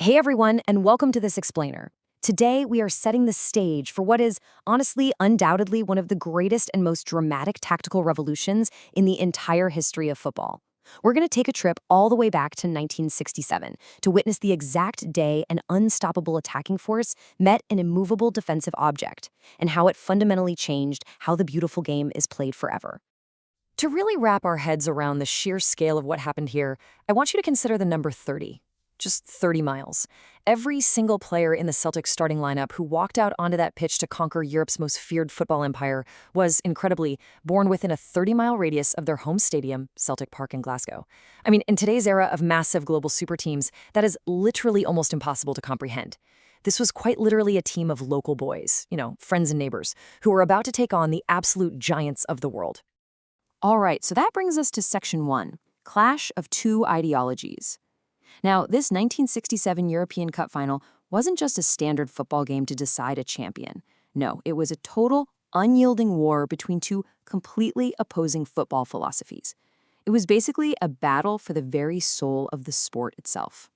Hey everyone, and welcome to this explainer. Today we are setting the stage for what is, honestly, undoubtedly one of the greatest and most dramatic tactical revolutions in the entire history of football. We're going to take a trip all the way back to 1967 to witness the exact day an unstoppable attacking force met an immovable defensive object, and how it fundamentally changed how the beautiful game is played forever. To really wrap our heads around the sheer scale of what happened here, I want you to consider the number 30. Just 30 miles. Every single player in the Celtic starting lineup who walked out onto that pitch to conquer Europe's most feared football empire was, incredibly, born within a 30-mile radius of their home stadium, Celtic Park in Glasgow. I mean, in today's era of massive global super teams, that is literally almost impossible to comprehend. This was quite literally a team of local boys, friends and neighbors, who were about to take on the absolute giants of the world. All right, so that brings us to Section 1, Clash of Two Ideologies. Now, this 1967 European Cup final wasn't just a standard football game to decide a champion. No, it was a total, unyielding war between two completely opposing football philosophies. It was basically a battle for the very soul of the sport itself.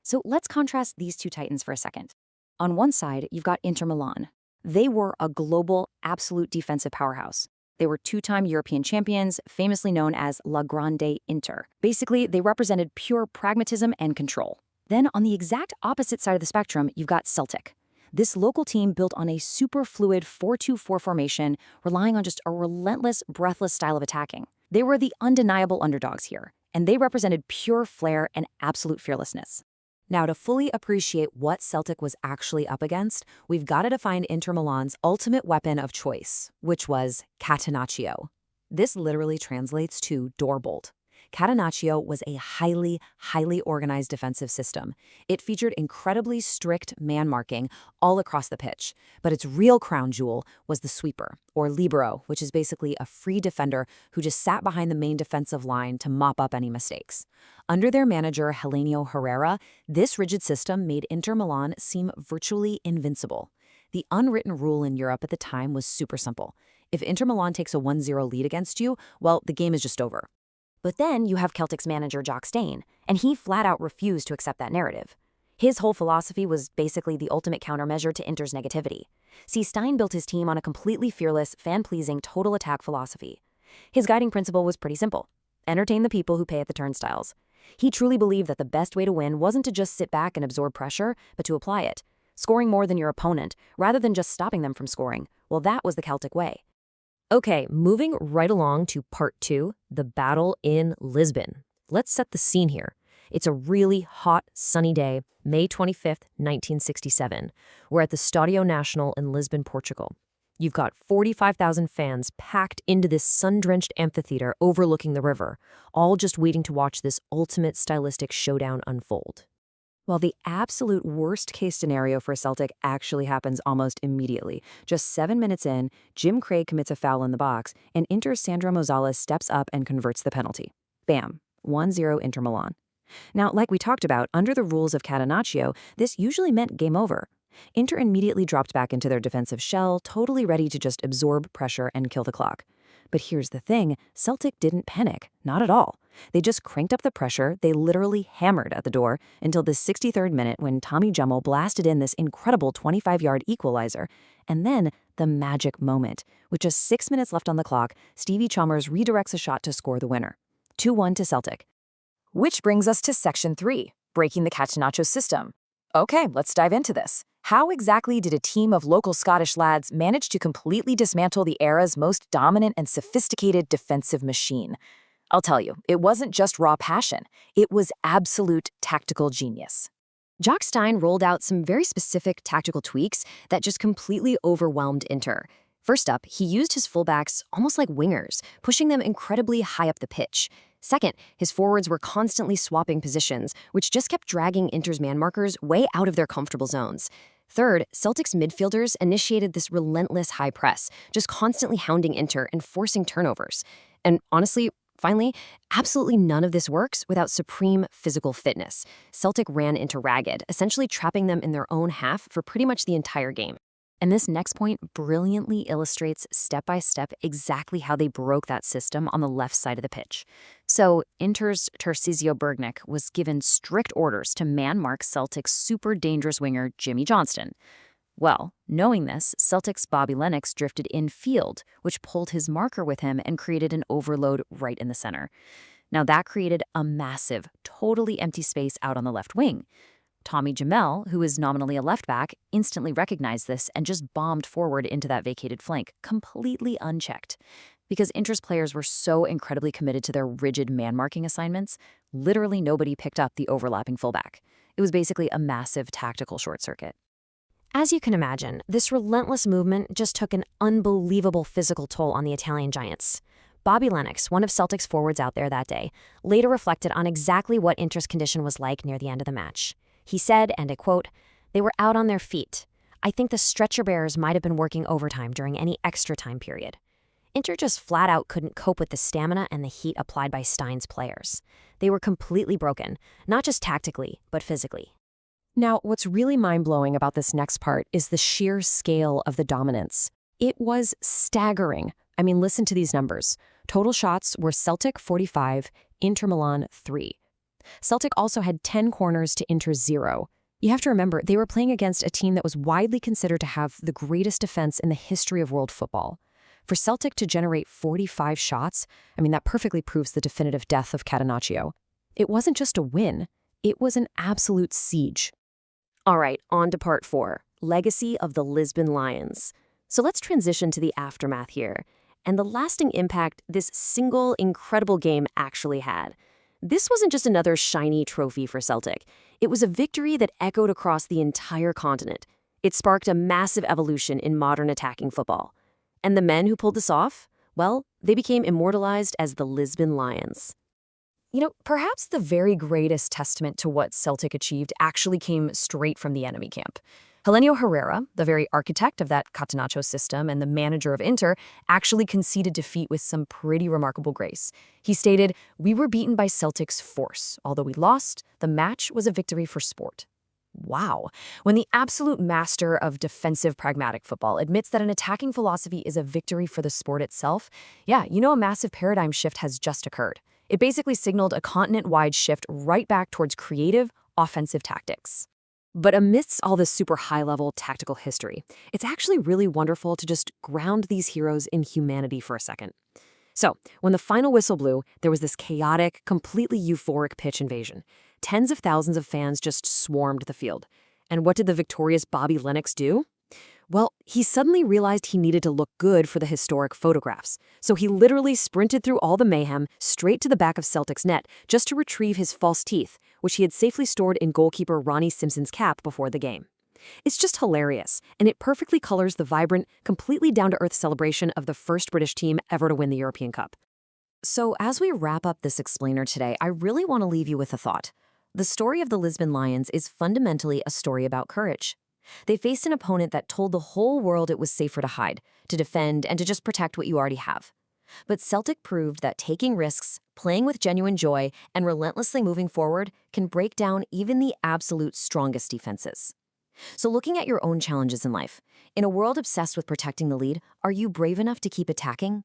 So let's contrast these two titans for a second. On one side, you've got Inter Milan. They were a global, absolute defensive powerhouse. They were two-time European champions, famously known as La Grande Inter. Basically, they represented pure pragmatism and control. Then, on the exact opposite side of the spectrum, you've got Celtic. This local team built on a super fluid 4-2-4 formation, relying on just a relentless, breathless style of attacking. They were the undeniable underdogs here, and they represented pure flair and absolute fearlessness. Now, to fully appreciate what Celtic was actually up against, we've got to define Inter Milan's ultimate weapon of choice, which was Catenaccio. This literally translates to door bolt. Catenaccio was a highly organized defensive system. It featured incredibly strict man marking all across the pitch, but its real crown jewel was the sweeper, or libero, which is basically a free defender who just sat behind the main defensive line to mop up any mistakes. Under their manager, Helenio Herrera, this rigid system made Inter Milan seem virtually invincible. The unwritten rule in Europe at the time was super simple. If Inter Milan takes a 1-0 lead against you, well, the game is just over. But then you have Celtic's manager, Jock Stein, and he flat out refused to accept that narrative. His whole philosophy was basically the ultimate countermeasure to Inter's negativity. See, Stein built his team on a completely fearless, fan-pleasing, total attack philosophy. His guiding principle was pretty simple: entertain the people who pay at the turnstiles. He truly believed that the best way to win wasn't to just sit back and absorb pressure, but to apply it, scoring more than your opponent, rather than just stopping them from scoring. Well, that was the Celtic way. Okay, moving right along to part 2, the battle in Lisbon. Let's set the scene here. It's a really hot, sunny day, May 25th, 1967. We're at the Estádio Nacional in Lisbon, Portugal. You've got 45,000 fans packed into this sun-drenched amphitheater overlooking the river, all just waiting to watch this ultimate stylistic showdown unfold. Well, the absolute worst-case scenario for Celtic actually happens almost immediately. Just 7 minutes in, Jim Craig commits a foul in the box, and Inter's Sandro Mozales steps up and converts the penalty. Bam, 1-0 Inter Milan. Now, like we talked about, under the rules of Catenaccio, this usually meant game over. Inter immediately dropped back into their defensive shell, totally ready to just absorb pressure and kill the clock. But here's the thing, Celtic didn't panic, not at all. They just cranked up the pressure, they literally hammered at the door, until the 63rd minute when Tommy Jummel blasted in this incredible 25-yard equalizer. And then, the magic moment. With just 6 minutes left on the clock, Stevie Chalmers redirects a shot to score the winner. 2-1 to Celtic. Which brings us to Section 3, breaking the Catenaccio system. Okay, let's dive into this. How exactly did a team of local Scottish lads manage to completely dismantle the era's most dominant and sophisticated defensive machine? I'll tell you, it wasn't just raw passion. It was absolute tactical genius. Jock Stein rolled out some very specific tactical tweaks that just completely overwhelmed Inter. First up, he used his fullbacks almost like wingers, pushing them incredibly high up the pitch. Second, his forwards were constantly swapping positions, which just kept dragging Inter's man markers way out of their comfortable zones. Third, Celtic's midfielders initiated this relentless high press, just constantly hounding Inter and forcing turnovers. And honestly, finally, absolutely none of this works without supreme physical fitness. Celtic ran Inter ragged, essentially trapping them in their own half for pretty much the entire game. And this next point brilliantly illustrates step by step exactly how they broke that system on the left side of the pitch. So, Inter's Tarcisio Bergnick was given strict orders to man-mark Celtic's super dangerous winger Jimmy Johnston. Well, knowing this, Celtic's Bobby Lennox drifted infield, which pulled his marker with him and created an overload right in the center. Now, that created a massive, totally empty space out on the left wing. Tommy Jamel, who is nominally a left back, instantly recognized this and just bombed forward into that vacated flank, completely unchecked. Because Inter's players were so incredibly committed to their rigid man-marking assignments, literally nobody picked up the overlapping fullback. It was basically a massive tactical short circuit. As you can imagine, this relentless movement just took an unbelievable physical toll on the Italian giants. Bobby Lennox, one of Celtic's forwards out there that day, later reflected on exactly what Inter's condition was like near the end of the match. He said, and I quote, "They were out on their feet. I think the stretcher bearers might have been working overtime during any extra time period." Inter just flat out couldn't cope with the stamina and the heat applied by Stein's players. They were completely broken, not just tactically, but physically. Now, what's really mind-blowing about this next part is the sheer scale of the dominance. It was staggering. I mean, listen to these numbers. Total shots were Celtic 45, Inter Milan 3. Celtic also had 10 corners to Inter's 0. You have to remember, they were playing against a team that was widely considered to have the greatest defense in the history of world football. For Celtic to generate 45 shots, I mean, that perfectly proves the definitive death of Catenaccio. It wasn't just a win, it was an absolute siege. All right, on to part 4, Legacy of the Lisbon Lions. So let's transition to the aftermath here, and the lasting impact this single incredible game actually had. This wasn't just another shiny trophy for Celtic. It was a victory that echoed across the entire continent. It sparked a massive evolution in modern attacking football. And the men who pulled this off, well, they became immortalized as the Lisbon Lions. You know, perhaps the very greatest testament to what Celtic achieved actually came straight from the enemy camp. Helenio Herrera, the very architect of that Catenaccio system and the manager of Inter, actually conceded defeat with some pretty remarkable grace. He stated, "We were beaten by Celtic's force. Although we lost, the match was a victory for sport." Wow. When the absolute master of defensive pragmatic football admits that an attacking philosophy is a victory for the sport itself, yeah, you know a massive paradigm shift has just occurred. It basically signaled a continent-wide shift right back towards creative, offensive tactics. But amidst all this super high-level tactical history, it's actually really wonderful to just ground these heroes in humanity for a second. So, when the final whistle blew, there was this chaotic, completely euphoric pitch invasion. Tens of thousands of fans just swarmed the field. And what did the victorious Bobby Lennox do? Well, he suddenly realized he needed to look good for the historic photographs. So he literally sprinted through all the mayhem straight to the back of Celtic's net just to retrieve his false teeth, which he had safely stored in goalkeeper Ronnie Simpson's cap before the game. It's just hilarious, and it perfectly colors the vibrant, completely down-to-earth celebration of the first British team ever to win the European Cup. So as we wrap up this explainer today, I really want to leave you with a thought. The story of the Lisbon Lions is fundamentally a story about courage. They faced an opponent that told the whole world it was safer to hide, to defend, and to just protect what you already have. But Celtic proved that taking risks, playing with genuine joy, and relentlessly moving forward can break down even the absolute strongest defenses. So looking at your own challenges in life, in a world obsessed with protecting the lead, are you brave enough to keep attacking?